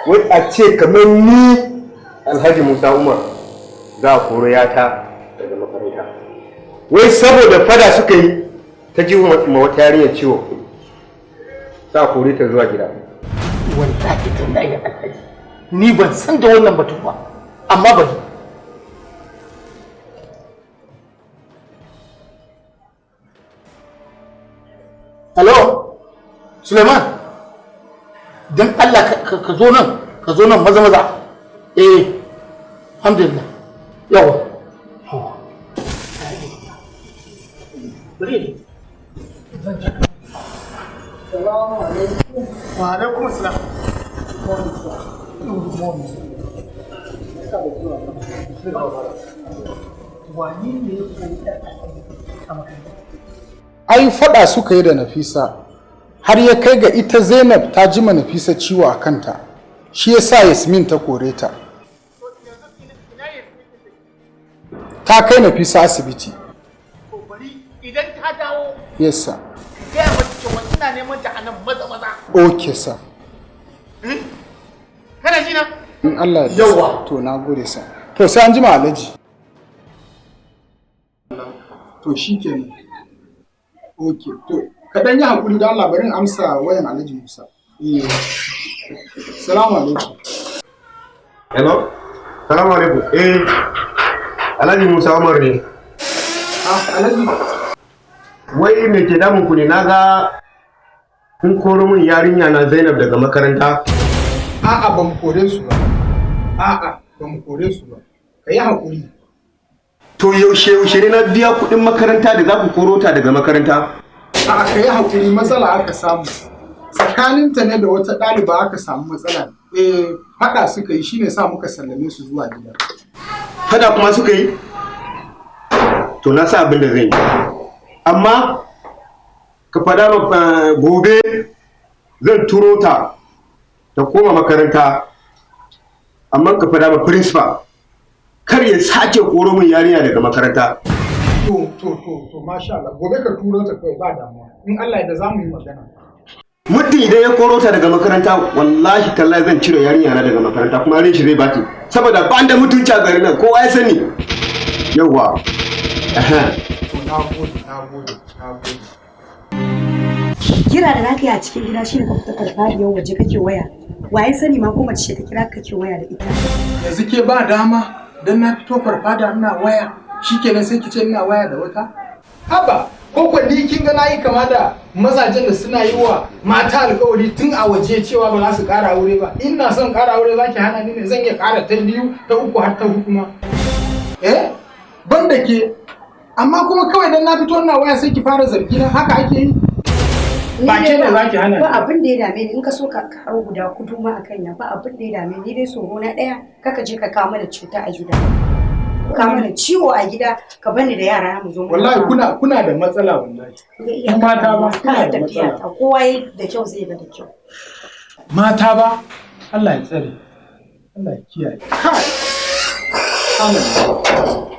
wai a ce kamar ni Alhaji Musa Umar za a koro yata daga makaranta. Wai saboda fada suka yi ta ji ma wata yarinya ciwo za a kore ta zuwa gida. Wallahi tallahi Alhaji ni ban san da wannan batu ba amma bari. Hello Suleiman, don Allah ka zo nan maza. Alhamdulillah, yawa. Wa alaikum assalam. Ai faɗa suka yi da Nafisa har ya kai ga ita Zainab ta jima Nafisa ciwo a kanta, shi yasa Yasmin ta kore ta. Ta kai Nafisa asibiti. Idan ta dawo, yes sir. gaya mata cewa ina neman ta anan maza. Okay sir. Kana ji na? In Allah ya yawa. To na gode sir. To sai an jima Alhaji. To shikenan. Okay, to kaɗan yi haƙuri da Allah bari in amsa wayan Alhaji Musa. Salamu alaikum. Hello? Salamu alaikum. Alhaji Musa Umar ne. Alhaji. Wai me ke damun ku ne naga kun koro min yarinya na Zainab daga makaranta? A'a ban kore su ba. Ka yi haƙuri. To yaushe ne na biya kuɗin makaranta da za ku koro ta daga makaranta? A'a ka yi haƙuri, matsala aka samu. Tsakaninta ne da wata ɗaliba aka samu matsala. Faɗa suka yi shine sa muka sallame su zuwa gida. Faɗa kuma suka yi? To na sa abin da zan yi. Amma ka faɗa ma gobe zan turo ta koma makaranta. Amma ka faɗa ma principal kar ya sake koro min yarinya daga makaranta. To masha Allah, gobe ka turo ta kai ba damuwa. In Allah ya da za mu yi magana. Muddin idan ya koro ta daga makaranta wallahi tallahi zan cire yarinya na daga makaranta kuma ran shi zai baki saboda ban da mutunci a garin nan kowa ya sani. Yawwa. Na gode. Kira da nake a cikin gida shine ka fita farfadiyar waje kake waya. Waye sani ma ko mace ta kira kake waya da ita. Yanzu ke ba dama dan na fito farfada ina waya shikenan sai kice ina waya da wata? Haba, ko ni kin ga nayi kama da mazajen da suna yi wa mata alƙawari tun a waje cewa ba za su ƙara aure ba. Ina son ƙara aure zaki hana ni ne zan iya ƙara ta 2 ta 3 har ta 4 ma. Banda ke amma kuma kawai dan na fito ina waya sai ki fara zargi na haka ake yi. Ba ke ne zaki hana ni. Ba abin da ya dame ni in ka so ka karo guda kudu ma akan nan ba abin da ya dame ni dai tsoro na daya kaka je ka kawo mana cuta a gida. Ka mana ciwo a gida ka bani da yara mu zo mu. Wallahi kuna da matsala wallahi. Mata ba kuna da matsala. Kowa yi da kyau zai ga da kyau. Mata ba Allah ya tsare. Allah ya kiyaye. Kai. Allah.